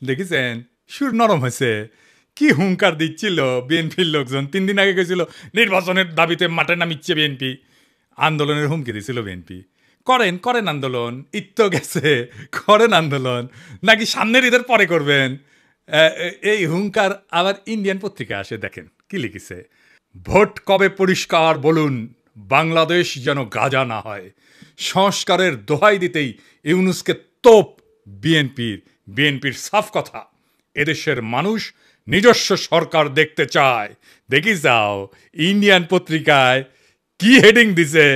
দেখেছেন সুর নরম হয়েছে কি হুঙ্কার দিচ্ছিল বিএনপির লোকজন 3 দিন আগে গেছিল নির্বাচনের দাবিতে মাঠে নামিচ্ছে বিএনপি আন্দোলনের হুমকি দিয়েছিল বিএনপি করেন করেন আন্দোলন ইত্তো গেছে করেন আন্দোলন নাকি সামনের ঈদের পরে করবেন এই হুঙ্কার আবার ইন্ডিয়ান পত্রিকা আসে দেখেন কি লিখেছে ভোট কবে পরিষ্কার বলুন বাংলাদেশ যেন গাজা না হয় সংস্কারের দোহাই দিতেই ইউনূসকে তোপ বিএনপির সাফ কথা এদেশের মানুষ নিজস্ব সরকার দেখতে চায় দেখি যাও ইন্ডিয়ান পত্রিকায় কি হেডিং দিছে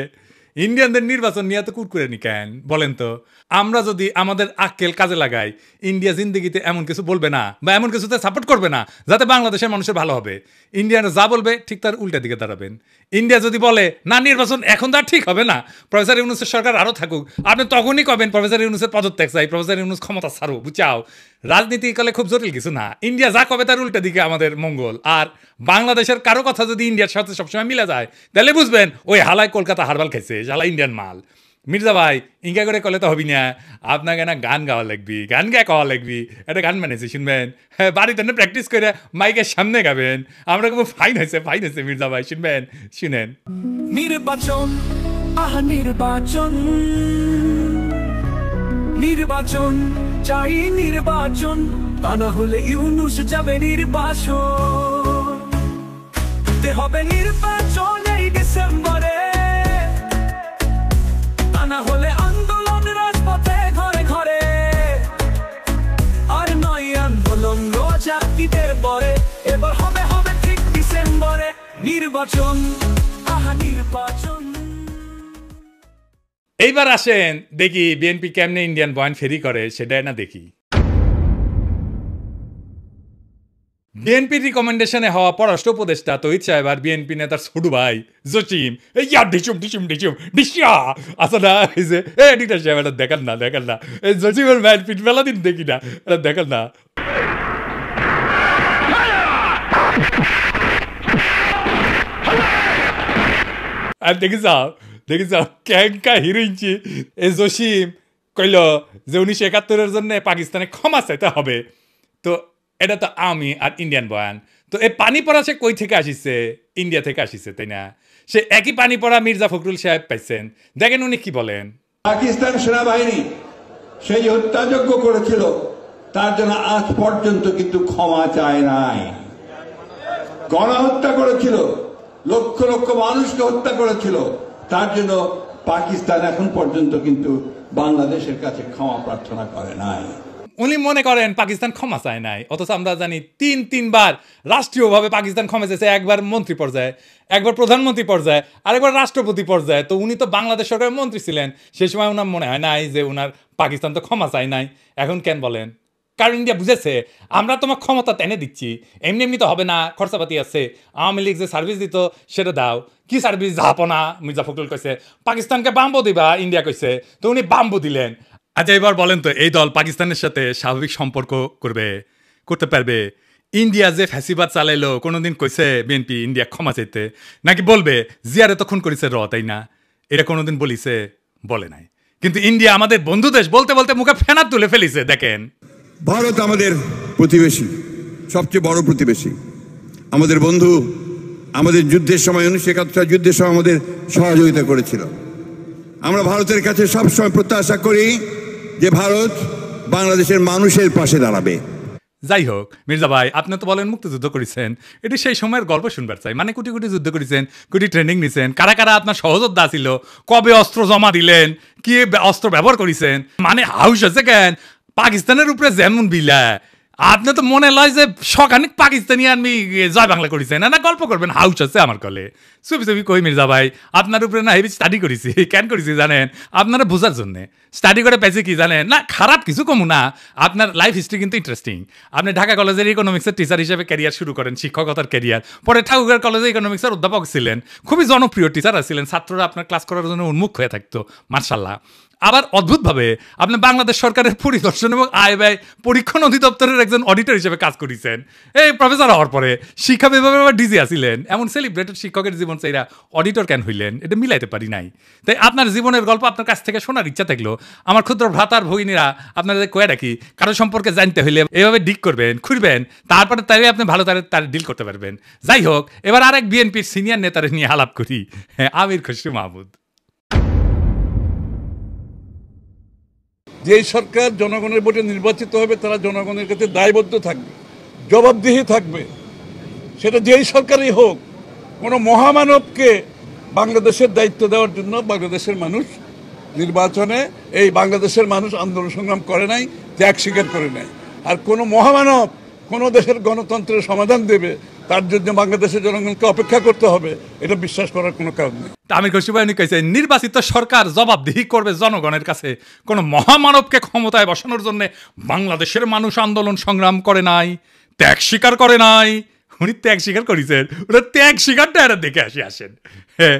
ইন্ডিয়ানদের নির্বাচন নিয়ে তো কুরকুরে নি কেন বলেন তো আমরা যদি আমাদের আক্কেল কাজে লাগাই ইন্ডিয়া জিন্দেগিতে এমন কিছু বলবে না বা এমন কিছুতে সাপোর্ট করবে না যাতে বাংলাদেশের মানুষের ভালো হবে ইন্ডিয়ানরা যা বলবে ঠিক তার উল্টা দিকে দাঁড়াবেন ইন্ডিয়া যদি বলে না নির্বাচন এখন তো আর ঠিক হবে না প্রফেসর ইউনূসের সরকার আরও থাকুক আপনি তখনই কবেন প্রফেসর ইউনূসের পদত্যাগ চাই প্রফেসর ইউনূস ক্ষমতা ছাড়ো বুঝাও রাজনীতি কালে খুব জটিল কিছু না ইন্ডিয়া যা কবে তার উল্টা দিকে আমাদের মঙ্গল আর বাংলাদেশের কারো কথা যদি ইন্ডিয়ার সাথে সবসময় মিলে যায় তাহলে বুঝবেন ওই হালায় কলকাতা হারবাল খাইছে হালা ইন্ডিয়ান মাল মির্জা ভাই ইঙ্গা করে কলে তো হবি না আপনাকে না গান গাওয়া লাগবি গান গায়ে গাওয়া লাগবি একটা গান বানিয়েছি শুনবেন হ্যাঁ বাড়িতে না প্র্যাকটিস করে মাইকের সামনে গাবেন আমরা খুব ফাইন হয়েছে মির্জা ভাই শুনবেন শুনেন নির্বাচন আহা নির্বাচন নির্বাচন চাই নির্বাচন তা না হলে ইউনূস যাবে নির্বাসন তে হবে নির্বাচন এই ডিসেম্বরে তা না হলে আন্দোলন রাজপথে ঘরে ঘরে আর নয় আন্দোলন রোজা ঈদের পরে এবার হবে হবে ঠিক ডিসেম্বরে নির্বাচন আহা নির্বাচন এইবার আসেন দেখি বিএনপি কেমনে ইন্ডিয়ান বয়ান ফেরি করে সেটাই না দেখি বিএনপির রিকমেন্ডেশনে হওয়া পররাষ্ট্র উপদেষ্টা তহিদ সাহেব আর বিএনপি নেতার ছোট ভাই জসিম ইয়া ডিচুম ডিশিয়া আসা না এই যে এডিটার সাহেব এটা দেখান না এই জসিমের ম্যান পিট মেলা দিন দেখি না এটা দেখান না আর দেখি যাও ক্যাঙ্কা হিরোইনছি এই জসিম কইল যে 1971-এর জন্য পাকিস্তানে ক্ষমা চাইতে হবে তো এটা তো আমি আর ইন্ডিয়ান বয়ান তো এই পানি পড়া সে কই থেকে আসিছে ইন্ডিয়া থেকে আসিছে তাই না সে একই পানি পড়া মির্জা ফখরুল সাহেব পাইছেন দেখেন উনি কি বলেন পাকিস্তান সেনাবাহিনী সেই হত্যাযজ্ঞ করেছিল তার জন্য আজ পর্যন্ত কিন্তু ক্ষমা চায় নাই গণহত্যা করেছিল লক্ষ লক্ষ মানুষকে হত্যা করেছিল তার জন্য পাকিস্তান এখন পর্যন্ত কিন্তু বাংলাদেশের কাছে ক্ষমা প্রার্থনা করে নাই উনি মনে করেন পাকিস্তান ক্ষমা চায় নাই অথচ আমরা জানি তিনবার রাষ্ট্রীয়ভাবে পাকিস্তান ক্ষমা চেয়েছে একবার মন্ত্রী পর্যায়ে একবার প্রধানমন্ত্রী পর্যায়ে আরেকবার রাষ্ট্রপতি পর্যায়ে তো উনি তো বাংলাদেশ সরকারের মন্ত্রী ছিলেন সেই সময় ওনার মনে হয় নাই যে ওনার পাকিস্তান তো ক্ষমা চায় নাই এখন কেন বলেন কারণ ইন্ডিয়া বুঝেছে আমরা তোমার ক্ষমতা টেনে দিচ্ছি এমনি তো হবে না খরচাপাতি আছে আওয়ামী লীগ যে সার্ভিস দিত সেটা দাও কি সার্ভিস যাপনা মির্জা ফখরুল কইছে পাকিস্তানকে বাম্বু দিবা ইন্ডিয়া কইছে তো উনি বাম্বু দিলেন আচ্ছা এবার বলেন তো এই দল পাকিস্তানের সাথে স্বাভাবিক সম্পর্ক করতে পারবে ইন্ডিয়া যে ফ্যাসিবাদ চালাইলো কোনোদিন কইছে বিএনপি ইন্ডিয়া ক্ষমা চাইতে নাকি বলবে জিয়ারে তখন করেছে তাই না এটা কোনোদিন বলিছে বলে নাই কিন্তু ইন্ডিয়া আমাদের বন্ধু দেশ বলতে বলতে মুখে ফেনা তুলে ফেলিছে দেখেন ভারত আমাদের প্রতিবেশী সবচেয়ে বড় প্রতিবেশী আমাদের বন্ধু আমাদের যুদ্ধের সময় 1971 যুদ্ধের সময় আমাদের সহযোগিতা করেছিল আমরা ভারতের কাছে সবসময় প্রত্যাশা করি যে ভারত বাংলাদেশের মানুষের পাশে দাঁড়াবে যাই হোক মির্জা ভাই আপনি তো বলেন মুক্তিযুদ্ধ করেছেন এটি সেই সময়ের গল্প শুনবার চাই মানে কোটি কোটি যুদ্ধ করেছেন কোটি ট্রেনিং নিছেন কারা আপনার সহযোদ্ধা ছিল কবে অস্ত্র জমা দিলেন কি অস্ত্র ব্যবহার করেছেন মানে হাউস আছে কেন পাকিস্তানের উপরে যেমন বিলা আপনি তো মনে লয় যে সখানিক পাকিস্তানি আমি জয় বাংলা করেছেন না গল্প করবেন হাউস আছে আমার কলে চুপি কই মির্জা ভাই আপনার উপরে না হেভি স্টাডি করেছি কেন করেছি জানেন আপনারা বোঝার জন্যে স্টাডি করে পেয়েছি কি জানেন না খারাপ কিছু কমু না আপনার লাইফ হিস্ট্রি কিন্তু ইন্টারেস্টিং আপনি ঢাকা কলেজের ইকোনমিক্সের টিচার হিসেবে ক্যারিয়ার শুরু করেন শিক্ষকতার ক্যারিয়ার পরে ঠাকুরগাঁও কলেজে ইকোনমিক্সের অধ্যাপক ছিলেন খুবই জনপ্রিয় টিচার ছিলেন ছাত্ররা আপনার ক্লাস করার জন্য উন্মুখ হয়ে থাকতো মার্শাল্লাহ আবার অদ্ভুতভাবে আপনি বাংলাদেশ সরকারের পরিদর্শন এবং আয় ব্যয় পরীক্ষণ অধিদপ্তরের একজন অডিটর হিসেবে কাজ করেছেন। এই প্রফেসর হওয়ার পরে শিক্ষা বিভাগে আবার ডিজি আসিলেন। এমন সেলিব্রেটেড শিক্ষকের জীবন চাইরা অডিটর কেন হইলেন, এটা মিলাইতে পারি নাই। তাই আপনার জীবনের গল্প আপনার কাছ থেকে শোনার ইচ্ছা থাকলো, আমার ক্ষুদ্র ভ্রাতার ভগিনীরা আপনাদের কয়ে রাখি, কারো সম্পর্কে জানতে হইলে এভাবে ডিক করবেন, খুঁড়বেন, তারপরে তাই আপনি ভালো তার ডিল করতে পারবেন। যাই হোক, এবার আরেক বিএনপির সিনিয়র নেতারে নিয়ে আলাপ করি, আমির খসরু মাহমুদ। যে সরকার জনগণের ভোটে নির্বাচিত হবে তারা জনগণের কাছে দায়বদ্ধ থাকবে, জবাবদিহি থাকবে, সেটা যেই সরকারই হোক। কোনো মহামানবকে বাংলাদেশের দায়িত্ব দেওয়ার জন্য বাংলাদেশের মানুষ নির্বাচনে এই বাংলাদেশের মানুষ আন্দোলন সংগ্রাম করে নাই, ত্যাগ স্বীকার করে নাই। আর কোনো মহামানব কোনো দেশের গণতন্ত্রের সমাধান দেবে তার জন্য বাংলাদেশের জনগণকে অপেক্ষা করতে হবে, এটা বিশ্বাস করার কোনো কারণ নেই। আমির খসরু ভাই কইছে নির্বাচিত সরকার জবাবদিহি করবে জনগণের কাছে, কোনো মহামানবকে ক্ষমতায় বসানোর জন্য বাংলাদেশের মানুষ আন্দোলন সংগ্রাম করে নাই, ত্যাগ স্বীকার করে নাই। উনি ত্যাগ স্বীকার করেছেন, ওরা ত্যাগ স্বীকারটা এরা দেখে আসেন। হ্যাঁ,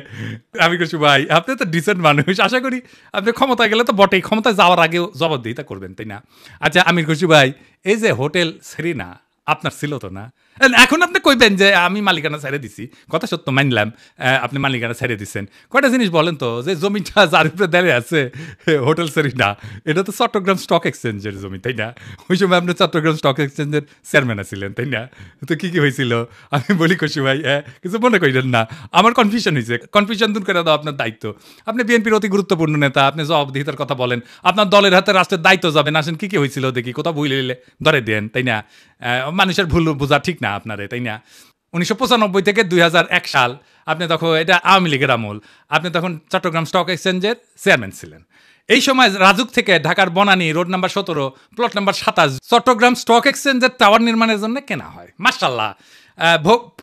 আমির খসরু ভাই আপনি তো ডিসেন্ট মানুষ, আশা করি আপনি ক্ষমতায় গেলে তো বটেই, ক্ষমতায় যাওয়ার আগেও জবাবদিহিতা করবেন, তাই না? আচ্ছা আমির খসরু ভাই, এই যে হোটেল সেরিনা আপনার ছিল তো না, এখন আপনি কইবেন যে আমি মালিকানা ছেড়ে দিছি, কথা সত্য মানলাম আপনি মালিকানা ছেড়ে দিচ্ছেন। কয়টা জিনিস বলেন তো, যে জমিটা যার উপরে দাঁড়িয়ে আছে হোটেল সেরিনা, এটা তো চট্টগ্রাম স্টক এক্সচেঞ্জের জমি, তাই না? ওই সময় আপনি চট্টগ্রাম স্টক এক্সচেঞ্জের চেয়ারম্যান ছিলেন, তাই না? তো কি কি হয়েছিল আমি বলি খসরু ভাই, কিছু মনে করেন না, আমার কনফিউশন হয়েছে, কনফিউশন দূর করে দাও আপনার দায়িত্ব। আপনি বিএনপির অতি গুরুত্বপূর্ণ নেতা, আপনি জবাবদিহিতার কথা বলেন, আপনার দলের হাতে রাষ্ট্রের দায়িত্ব যাবেন, আসেন কি কি হয়েছিল দেখি, কোথাও ভুল হইলে ধরে দেন, তাই না? মানুষের ভুল বোঝা ঠিক না আপনারে, তাই না? 1995 থেকে 2001 সাল আপনি তখন, এটা আওয়ামী লীগের আমল, আপনি তখন চট্টগ্রাম স্টক এক্সচেঞ্জের চেয়ারম্যান ছিলেন। এই সময় রাজুক থেকে ঢাকার Banani road number 17 plot number 27 Chittagong stock এক্সচেঞ্জের টাওয়ার নির্মাণের জন্য কেনা হয়, মাশাআল্লাহ।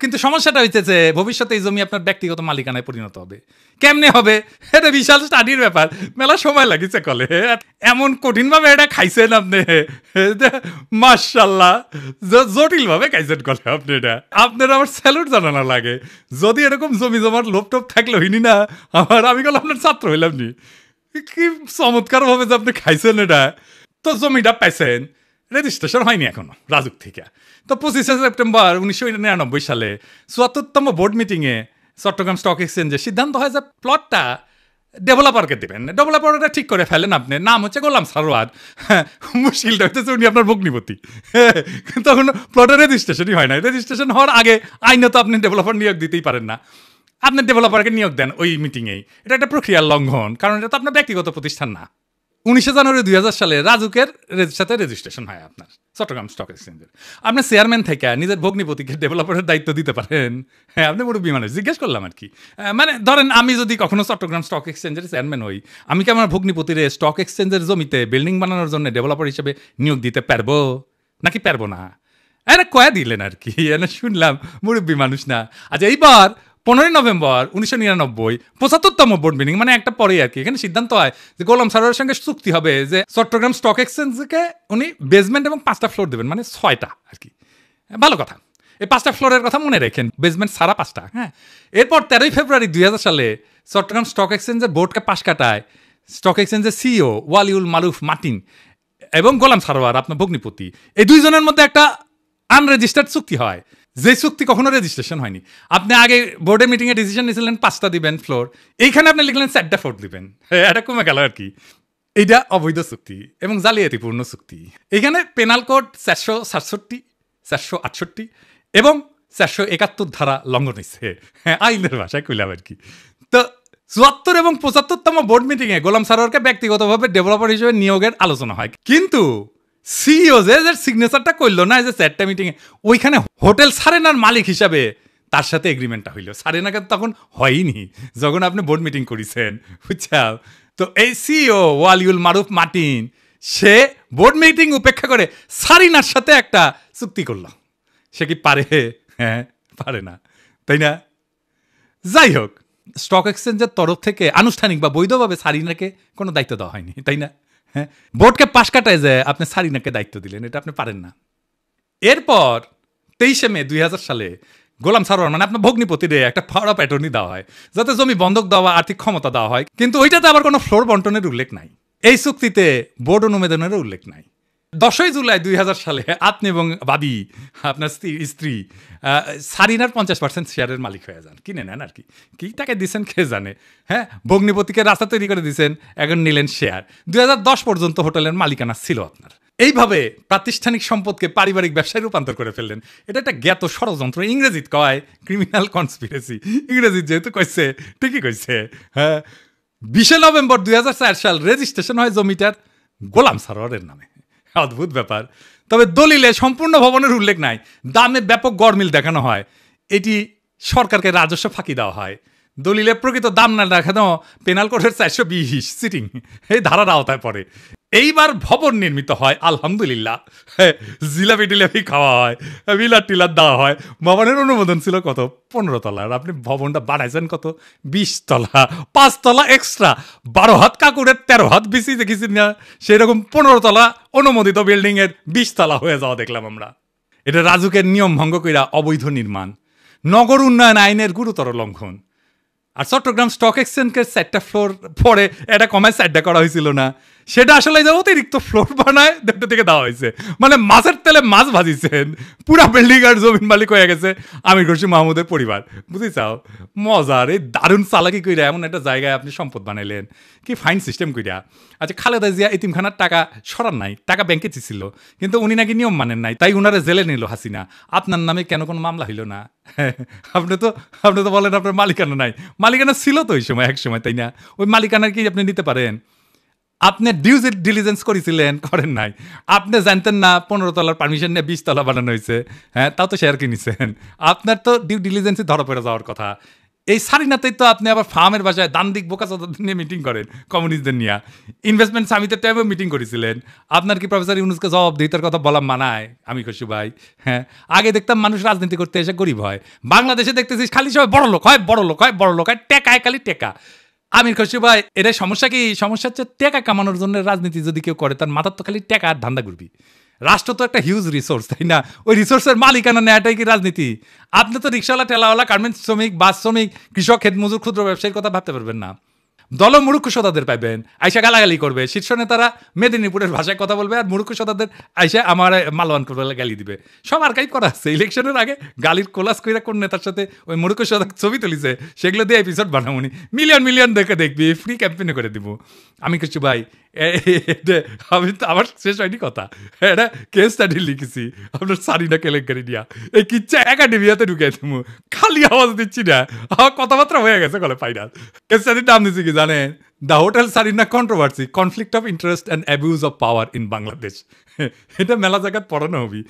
কিন্তু সমস্যাটা হইতেছে ভবিষ্যতে এই জমি আপনার ব্যক্তিগত মালিকানায় পরিণত হবে। কেমনে হবে এটা বিশাল স্টাডির ব্যাপার, মেলা সময় লাগিছে কলে, এমন কঠিনভাবে এটা খাইছেন আপনি, মাশাআল্লাহ, জটিলভাবে খাইছেন কলে আপনি। এটা আপনার আমার স্যালুট জানানো লাগে। যদি এরকম জমি জমার লোপটোপ থাকলে হইনি না আমি কল আপনার ছাত্র হইলাম নি। কি চমৎকার ভাবে যে আপনি খাইছেন এটা। তো জমিটা পাইছেন, রেজিস্ট্রেশন হয়নি এখনো রাজুক থেকে। তো 25 সেপ্টেম্বর 1999 সালে 74তম বোর্ড মিটিংয়ে চট্টগ্রাম স্টক এক্সচেঞ্জে সিদ্ধান্ত হয় যে প্লটটা ডেভেলপারকে দেবেন। ডেভেলপারটা ঠিক করে ফেলেন, আপনি নাম হচ্ছে গোলাম সারোয়ার। মুশকিলটা হইতেছে উনি আপনার ভগ্নিপতি। তখন প্লটের রেজিস্ট্রেশনই হয় না। রেজিস্ট্রেশন হওয়ার আগে আইনত আপনি ডেভেলপার নিয়োগ দিতেই পারেন না। আপনি ডেভেলপারকে নিয়োগ দেন ওই মিটিংয়েই, এটা একটা প্রক্রিয়ার লঙ্ঘন, কারণ এটা তো আপনার ব্যক্তিগত প্রতিষ্ঠান না। 19 জানুয়ারি 2000 সালে রাজুকের সাথে রেজিস্ট্রেশন হয় আপনার চট্টগ্রাম স্টক এক্সচেঞ্জের। আপনি চেয়ারম্যান থেকে নিজের ভগ্নিপতিকে ডেভেলপারের দায়িত্ব দিতে পারেন? হ্যাঁ, আপনি মুরব্বী মানুষ, জিজ্ঞেস করলাম আর কি। মানে ধরেন আমি যদি কখনো চট্টগ্রাম স্টক এক্সচেঞ্জের চেয়ারম্যান হই, আমি কি আমার ভগ্নিপতির স্টক এক্সচেঞ্জের জমিতে বিল্ডিং বানানোর জন্য ডেভেলপার হিসেবে নিয়োগ দিতে পারবো নাকি পারবো না? এটা কয়া দিলেন আর কি, শুনলাম মুরব্বী মানুষ না। আচ্ছা, এইবার 15 নভেম্বর 1999 75তম বোর্ড মিটিং, মানে একটা পরেই আর কি, এখানে সিদ্ধান্ত হয় যে গোলাম সারোয়ারের সঙ্গে চুক্তি হবে যে চট্টগ্রাম স্টক এক্সচেঞ্জকে উনি বেসমেন্ট এবং 5টা ফ্লোর দেবেন, মানে 6টা আর কি। ভালো কথা, এই 5টা ফ্লোরের কথা মনে রাখেন, বেসমেন্ট সারা 5টা। হ্যাঁ, এরপর 13 ফেব্রুয়ারি 2000 সালে চট্টগ্রাম স্টক এক্সচেঞ্জের বোর্ডকে পাশ কাটায় স্টক এক্সচেঞ্জের সিইও ওয়ালিউল মারুফ মার্টিন এবং গোলাম সারোয়ার আপনার ভগ্নিপতি, এই দুইজনের মধ্যে একটা আনরেজিস্টার্ড চুক্তি হয়, যে চুক্তি কখনো রেজিস্ট্রেশন হয়নি। আপনি আগে বোর্ডের মিটিংয়ে ডিসিশন নিয়েছিলেন 5টা দিবেন ফ্লোর, এইখানে আপনি লিখলেন 4টা ফ্লোর দিবেন। এটা কমে গেল আর কি। এইটা অবৈধ চুক্তি এবং জালিয়াতিপূর্ণ চুক্তি। এখানে পেনাল কোড 467, 468 এবং 471 ধারা লঙ্ঘন হয়েছে। হ্যাঁ, আইনের ভাষায় কইলাম আর কি। তো 74 এবং 75তম বোর্ড মিটিংয়ে গোলাম সারোয়ারকে ব্যক্তিগতভাবে ডেভেলপার হিসেবে নিয়োগের আলোচনা হয়, কিন্তু সিইও যে সিগনেচারটা করলো না, যে 4টা মিটিংয়ে, ওইখানে হোটেল সারেনার মালিক হিসাবে তার সাথে এগ্রিমেন্টটা হইলো। সারেনাকে তখন হয়নি যখন আপনি বোর্ড মিটিং করেছেন, বুঝছাও? তো এই সিইও ওয়ালিউল মারুফ মার্টিন সে বোর্ড মিটিং উপেক্ষা করে সারিনার সাথে একটা চুক্তি করলো। সে কি পারে? হ্যাঁ, পারে না, তাই না? যাই হোক, স্টক এক্সচেঞ্জের তরফ থেকে আনুষ্ঠানিক বা বৈধভাবে সারিনাকে কোনো দায়িত্ব দেওয়া হয়নি, তাই না? হ্যাঁ, বোর্ডকে পাশ কাটায় যে আপনি সারিনাকে দায়িত্ব দিলেন, এটা আপনি পারেন না। এরপর 23 মে 2000 সালে গোলাম সারোয়ার মানে আপনার ভগ্নিপতিরে একটা পাওয়ার অফ অ্যাটর্নি দেওয়া হয়, যাতে জমি বন্ধক দেওয়া, আর্থিক ক্ষমতা দেওয়া হয়, কিন্তু ওইটাতে আবার কোনো ফ্লোর বন্টনের উল্লেখ নাই। এই চুক্তিতে বোর্ড অনুমোদনেরও উল্লেখ নাই। 10 জুলাই 2000 সালে আপনি এবং বাদী আপনার স্ত্রী সারিনার 50% শেয়ারের মালিক হয়ে যান, কিনে নেন আর কি। কি টাকা দিচ্ছেন কে জানে। হ্যাঁ, ভগ্নিপতিকে রাস্তা তৈরি করে দিয়েছেন, এখন নিলেন শেয়ার। 2010 পর্যন্ত হোটেলের মালিকানা ছিল আপনার। এইভাবে প্রাতিষ্ঠানিক সম্পদকে পারিবারিক ব্যবসায় রূপান্তর করে ফেললেন। এটা একটা জ্ঞাত ষড়যন্ত্র, ইংরেজিত কয় ক্রিমিনাল কনস্পিরেসি। ইংরেজিত যেহেতু কইছে ঠিকই কইছে। হ্যাঁ, 20 নভেম্বর 2004 সাল রেজিস্ট্রেশন হয় জমিটার গোলাম সারোয়ারের নামে। অদ্ভুত ব্যাপার। তবে দলিলে সম্পূর্ণ ভবনের উল্লেখ নাই, দামে ব্যাপক গরমিল দেখানো হয়, এটি সরকারকে রাজস্ব ফাঁকি দেওয়া হয়। দলিলে প্রকৃত দাম না দেখানো পেনাল কোডের 420 সিটিং এই ধারার আওতায় পড়ে। এইবার ভবন নির্মিত হয় আলহামদুলিল্লাহ, জিলাপি টিলাপি খাওয়া হয়, বিলার টিলার দেওয়া হয়। ভবনের অনুমোদন ছিল কত? 15 তলার। আপনি ভবনটা বানাইছেন কত? 20 তলা, 5 তলা এক্সট্রা, 12 হাত কাকুরের 13 হাত বেশি দেখেছি না, সেই রকম 15 তলা অনুমোদিত বিল্ডিং এর 20 তলা হয়ে যাওয়া দেখলাম আমরা। এটা রাজুকের নিয়ম ভঙ্গ কইরা অবৈধ নির্মাণ, নগর উন্নয়ন আইনের গুরুতর লঙ্ঘন। আর চট্টগ্রাম স্টক এক্সচেঞ্জের 4টা ফ্লোর পরে এটা কমায় 4টা করা হয়েছিল না, সেটা আসলে অতিরিক্ত ফ্লোর বানায় 2টা থেকে দেওয়া হয়েছে। মানে মাছের তেলে মাছ ভাজিছেন, পুরা বিল্ডিং আর জমিন মালিক হয়ে গেছে আমির খুরশি মাহমুদের পরিবার। বুঝিছাও মজার এই দারুণ চালাকি কইরা এমন একটা জায়গায় আপনি সম্পদ বানাইলেন, কি ফাইন সিস্টেম কইরা। আচ্ছা, খালেদা জিয়া এতিমখানার টাকা সরান নাই, টাকা ব্যাংকে ছিল, কিন্তু উনি নাকি নিয়ম মানেন নাই, তাই উনারে জেলে নিল হাসিনা। আপনার নামে কেন কোনো মামলা হইল না? আপনি তো বলেন আপনার মালিকানা নাই। মালিকানা ছিল তো ওই সময়, এক সময়, তাই না? ওই মালিকানা কি আপনি নিতে পারেন? আপনি ডিউ ডিলিজেন্স করেছিলেন? করেন নাই। আপনি জানতেন না 15 তলার পারমিশন নিয়ে 20 তলা বানানো হয়েছে? হ্যাঁ, তাও তো শেয়ার কিনেছেন। আপনার তো ডিউ ডিলিজেন্সই ধরা পড়ে যাওয়ার কথা। এই সারিনাতেই তো আপনি আবার ফার্মের বাসায় দান্দিক বোকাচোদাদের নিয়ে মিটিং করেন, কমিউনিস্টদের নিয়ে। ইনভেস্টমেন্ট সামিটের টাইমেও মিটিং করেছিলেন। আপনার কি প্রফেসর ইউনুসকে জবাবদিহিতার কথা বলা মানায়? আমি খুশি ভাই। হ্যাঁ, আগে দেখতাম মানুষ রাজনীতি করতে এসে গরিব হয়, বাংলাদেশে দেখতেছিস খালি সবাই বড় লোক হয়, বড় লোক হয়, বড় লোক হয়, টেকায় খালি টেকা। আমির খুশি ভাই, এটাই সমস্যা। কি সমস্যা হচ্ছে? টেকা কামানোর জন্য রাজনীতি যদি কেউ করে, তার মাথার তো খালি টেকা আর ধান্দা ঘুরবি। রাষ্ট্র তো একটা হিউজ রিসোর্স, তাই না? ওই রিসোর্সের মালিকানা নেওয়াটাই কি রাজনীতি? আপনি তো রিক্সাওয়ালা, টেলাওয়ালা, গার্মেন্টস শ্রমিক, বাস শ্রমিক, কৃষক, ক্ষেতমজুর, ক্ষুদ্র ব্যবসায়ীর কথা ভাবতে পারবেন না। দল মূর্খ সদাদের পাইবেন, আইসা গালাগালি করবে। শীর্ষ নেতারা মেদিনীপুরের ভাষায় কথা বলবে, আর মূর্খ সদাদের আইসা আমার মালওয়ান করবে, গালি দিবে। সব আর্কাইভ করা আছে। ইলেকশনের আগে গালির কোলাস কইরা কোন নেতার সাথে ওই মূর্খ সদা ছবি তুলিছে, সেগুলো দিয়ে এপিসোড বানাবনি। মিলিয়ন মিলিয়ন দেখবি, ফ্রি ক্যাম্পেইনে করে দিব। আমি কিছু ভাই, আমি তো আমার শেষ হয়নি কথা, এটা কেস স্টাডি লিখেছি আপনার সারিনা কেলেঙ্কারি নিয়া। এই কিচ্ছা একাডেমিয়াতে ঢুকে দেবো, খালি আওয়াজ দিচ্ছি না, আমার কথাবার্তা হয়ে গেছে গলে ফাইনাল। কেস স্টাডির নাম দিচ্ছি কি জানেন? The hotel Sarina controversy, conflict of interest and abuse of power in Bangladesh. এটা মেলা জায়গায় পড়ানো হবি,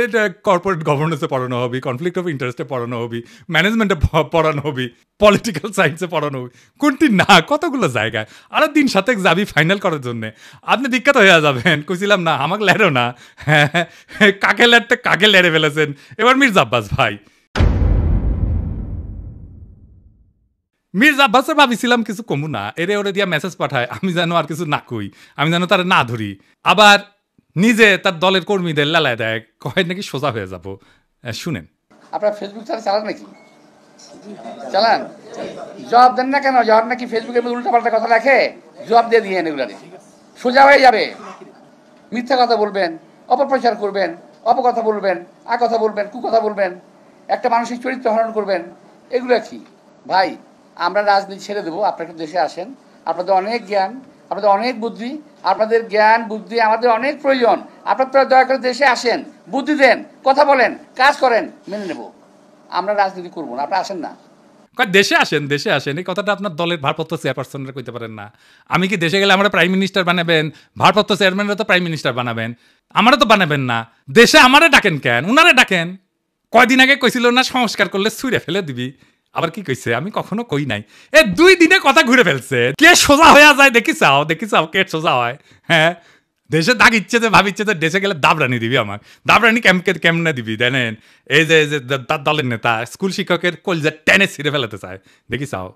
এটা কর্পোরেট গভর্নেন্সে পড়ানো হবি, কনফ্লিক্ট অফ ইন্টারেস্টে পড়ানো হবি, ম্যানেজমেন্টে পড়ানো হবি, পলিটিক্যাল সায়েন্সে পড়ানো হবি। কোনটি না, কতগুলো জায়গায়। আরো দিন সাথে যাবি ফাইনাল করার জন্য, আপনি বিখ্যাত হয়ে যাবেন। কইছিলাম না আমাকে লেড়ো না, হ্যাঁ, কাকে লেড়তে কাকে লেড়ে ফেলেছেন। এবার মির্জা আব্বাস ভাই, মির্জা আব্বাসের ভাবিছিলাম কিছু কমু না, এরে ওরে দিয়া মেসেজ পাঠায়, আমি যেন আর কিছু না কই, আমি যেন তারা না ধরি। আবার নিজে তার দলের কর্মীদের লালায় দেয়, কয় নাকি সোজা হয়ে যাব। শুনেন, আপনার ফেসবুক চালান নাকি? চালান, জবাব দেন না কেন? জবাব নাকি ফেসবুকের মধ্যে উল্টাপাল্টা কথা লেখে, জবাব দিয়ে দিয়ে এগুলো সোজা হয়ে যাবে। মিথ্যা কথা বলবেন, অপপ্রচার করবেন, অপকথা বলবেন, আকথা বলবেন, কুকথা বলবেন, একটা মানসিক চরিত্র হরণ করবেন, এগুলো কি ভাই? আমরা রাজনীতি ছেড়ে দেবো, আপনারা দেশে আসেন, আপনাদের অনেক জ্ঞান, আপনাদের অনেক বুদ্ধি, আপনাদের জ্ঞান বুদ্ধি আমাদের অনেক প্রয়োজন। আপনারা দয়া করে দেশে আসেন, বুদ্ধি দেন, কথা বলেন, কাজ করেন, মেনে নেব। আমরা রাজনীতি করবো না, আপনারা আসেন না। দেশে আসেন, দেশে আসেন, এই কথাটা আপনার দলের ভারপ্রাপ্ত চেয়ারপারসনরা কইতে পারেন না? আমি কি দেশে গেলে আমরা প্রাইম মিনিস্টার বানাবেন? ভারপ্রাপ্ত চেয়ারম্যানরা তো প্রাইম মিনিস্টার বানাবেন, আমারও তো বানাবেন না। দেশে আমারে ডাকেন কেন? উনারে ডাকেন। কয়দিন আগে কইছিল না সংস্কার করলে ছুঁড়ে ফেলে দিবি, আবার কি কইছে? আমি কখনো কই নাই। 2 দিনে কথা ঘুরে ফেলছে। কে সোজা হয়ে যায় দেখি চাও কে সোজা হয়। হ্যাঁ, দেশে দাগ ইচ্ছে যে ভাবিচ্ছে যে দেশে গেলে দাবরানি দিবি, আমার দাবরানি কেমনে দিবি জানেন? এই যে তার দলের নেতা স্কুল শিক্ষকের কলজা টেনে ছিঁড়ে ফেলাতে চায়, দেখি চাও।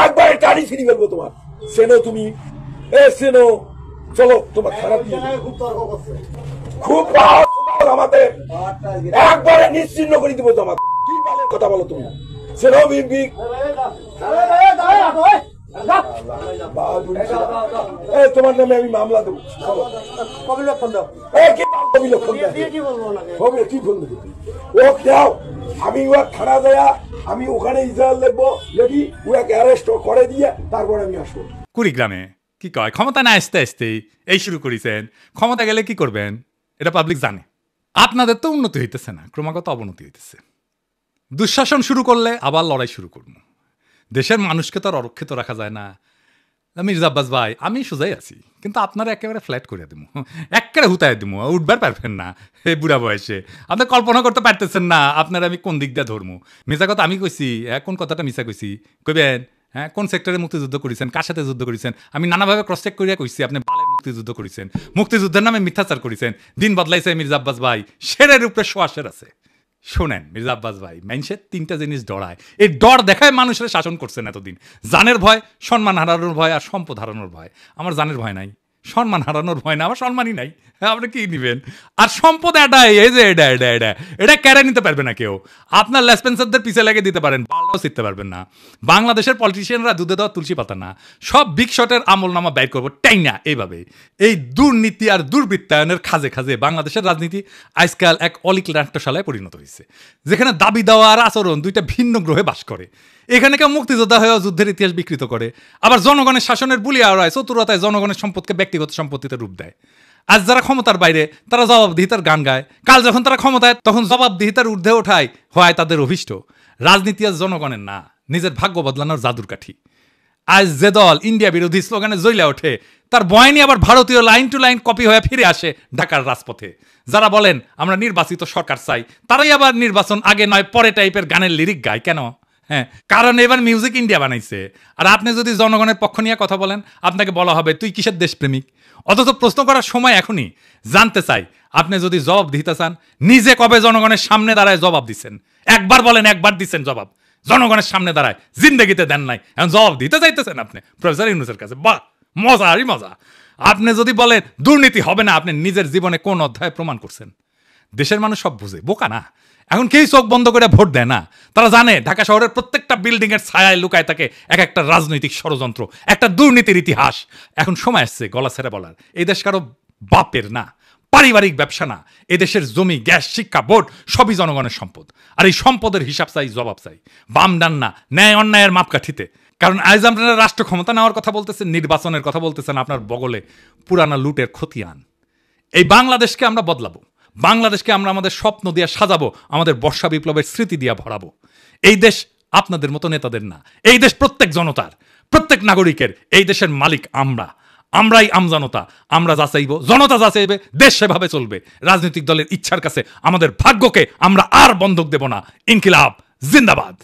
একবারে টানি ছিঁড়ে ফেলবো তোমার। সেনো তুমি, সেনো চলো, তোমার খারাপ খুব আমাদের একবারে নিশ্চিন্ন করে দিব তোমার। কি কথা বলো তুমি? সেনো বাহাদুরি ছিল। এই তোমার নামে আমি মামলা দেবো। এই কি অবিলক্ষণ দেয়? হবে, কি বলবো? ও দাও, আমি ও খাড়া দেয়া, আমি ওখানে ইসরায়েল লিখবো, যদি ওকে অ্যারেস্ট করে দিয়ে তারপরে আমি আসবো। কুড়িগ্রামে কি কয় ক্ষমতা না আসতে আসতেই এই শুরু করেছেন, ক্ষমতা গেলে কি করবেন এটা পাবলিক জানে। আপনাদের তো উন্নতি হইতেছে না, ক্রমাগত অবনতি হইতেছে। দুঃশাসন শুরু করলে আবার লড়াই শুরু করবো। দেশের মানুষকে তো আর অরক্ষিত রাখা যায় না। মির্জা আব্বাস ভাই, আমি সোজাই আছি, কিন্তু আপনারা একেবারে ফ্ল্যাট করে দেবো, একেবারে হুতায় দেবো, উঠবার পারবেন না এই বুড়া বয়সে। আপনি কল্পনা করতে পারতেছেন না আপনারা আমি কোন দিক দিয়ে ধরবো। মিশা কথা আমি কইছি, কোন কথাটা মিশা কইছি কইবেন? হ্যাঁ, কোন সেক্টরে মুক্তিযুদ্ধ করেছেন, কার সাথে যুদ্ধ করেছেন? আমি নানাভাবে ক্রস চেক করিয়া কইছি আপনি বালের মুক্তিযুদ্ধ করেছেন, মুক্তিযুদ্ধের নামে মিথ্যাচার করেছেন। দিন বদলাইছে মির্জা আব্বাস ভাই, শেরের উপরে সোয়াশের আছে। শোনেন মির্জা আব্বাস ভাই, মানুষের তিনটা জিনিস ডরায়, এই ডর দেখায় মানুষের শাসন করছেন এতদিন। জানের ভয়, সম্মান হারানোর ভয়, আর সম্পদ হারানোর ভয়। আমার জানের ভয় নাই, সম্মান হারানোর ভয় না, আমার সম্মানই নাই। হ্যাঁ, আপনি কি নিবেন? আর সম্পদ এটাই, এই যে এটা কেড়ে নিতে পারবে না কেউ। আপনার লেসপেন্সারদের পিছিয়ে লেগে দিতে পারেন, বালটাও শিখতে পারবেন না। বাংলাদেশের পলিটিশিয়ানরা দুধে দেওয়া তুলসী পাতা না, সব বিগ শটের আমল নামা ব্যয় করবো টাই না। এইভাবে এই দুর্নীতি আর দুর্বৃত্তায়নের খাজে খাজে বাংলাদেশের রাজনীতি আজকাল এক অলিক নাট্যশালায় পরিণত হয়েছে, যেখানে দাবি দেওয়া আর আচরণ দুইটা ভিন্ন গ্রহে বাস করে। এখানে কেউ মুক্তিযোদ্ধা হয়েও যুদ্ধের ইতিহাস বিকৃত করে, আবার জনগণের শাসনের বুলি আওড়ায়, চতুরতায় জনগণের সম্পদকে ব্যক্তিগত সম্পত্তিতে রূপ দেয়। আজ যারা ক্ষমতার বাইরে তারা জবাবদিহিতার গান গায়, কাল যখন তারা ক্ষমতায় তখন জবাবদিহিতার ঊর্ধ্বে ওঠায় হয় তাদের অভিষ্ট। রাজনীতি আজ জনগণের না, নিজের ভাগ্য বদলানোর জাদুর কাঠি। আজ যে দল ইন্ডিয়া বিরোধী স্লোগানে জ্বলে ওঠে, তার বয়ানি আবার ভারতীয় লাইন টু লাইন কপি হয়ে ফিরে আসে ঢাকার রাজপথে। যারা বলেন আমরা নির্বাচিত সরকার চাই, তারাই আবার নির্বাচন আগে নয় পরে টাইপের গানের লিরিক গায়। কেন? হ্যাঁ, কারণ এবার মিউজিক ইন্ডিয়া বানাইছে। আর আপনি যদি জনগণের পক্ষ নিয়ে কথা বলেন, আপনাকে বলা হবে তুই কিসের দেশপ্রেমিক। অথচ প্রশ্ন করার সময় এখনই। জানতে চাই, আপনি যদি জবাব দিতে চান, নিজে কবে জনগণের সামনে দাঁড়ায় জবাব দিচ্ছেন? একবার বলেন, একবার দিচ্ছেন জবাব? জনগণের সামনে দাঁড়ায় জিন্দেগিতে দেন নাই, এখন জবাব দিতে চাইতেছেন আপনি প্রফেসর ইউনূসের কাছে। বাহ, মজারই মজা। আপনি যদি বলেন দুর্নীতি হবে না, আপনি নিজের জীবনে কোন অধ্যায় প্রমাণ করছেন? দেশের মানুষ সব বুঝে, বোকা না। এখন কেউ চোখ বন্ধ করে ভোট দেয় না। তারা জানে ঢাকা শহরের প্রত্যেকটা বিল্ডিং এর ছায়ায় লুকায় থাকে এক একটা রাজনৈতিক ষড়যন্ত্র, একটা দুর্নীতির ইতিহাস। এখন সময় আসছে গলা ছেড়ে বলার, এই দেশ কারো বাপের না, পারিবারিক ব্যবসা না। এদেশের জমি, গ্যাস, শিক্ষা, ভোট সবই জনগণের সম্পদ। আর এই সম্পদের হিসাব চাই, জবাব চাই, বাম ডান না, ন্যায় অন্যায়ের মাপকাঠিতে। কারণ আজ আপনারা রাষ্ট্র ক্ষমতা নেওয়ার কথা বলতেছেন, নির্বাচনের কথা বলতেছেন, আপনার বগলে পুরানা লুটের খতিয়ান। এই বাংলাদেশকে আমরা বদলাবো, বাংলাদেশকে আমরা আমাদের স্বপ্ন দিয়ে সাজাবো, আমাদের বর্ষা বিপ্লবের স্মৃতি দিয়ে ভরাবো। এই দেশ আপনাদের মতো নেতাদের না, এই দেশ প্রত্যেক জনতার, প্রত্যেক নাগরিকের। এই দেশের মালিক আমরাই আমজনতা। আমরা যা চাইব, জনতা যা চাইবে, দেশ সেভাবে চলবে। রাজনৈতিক দলের ইচ্ছার কাছে আমাদের ভাগ্যকে আমরা আর বন্ধক দেব না। ইনকিলাব জিন্দাবাদ।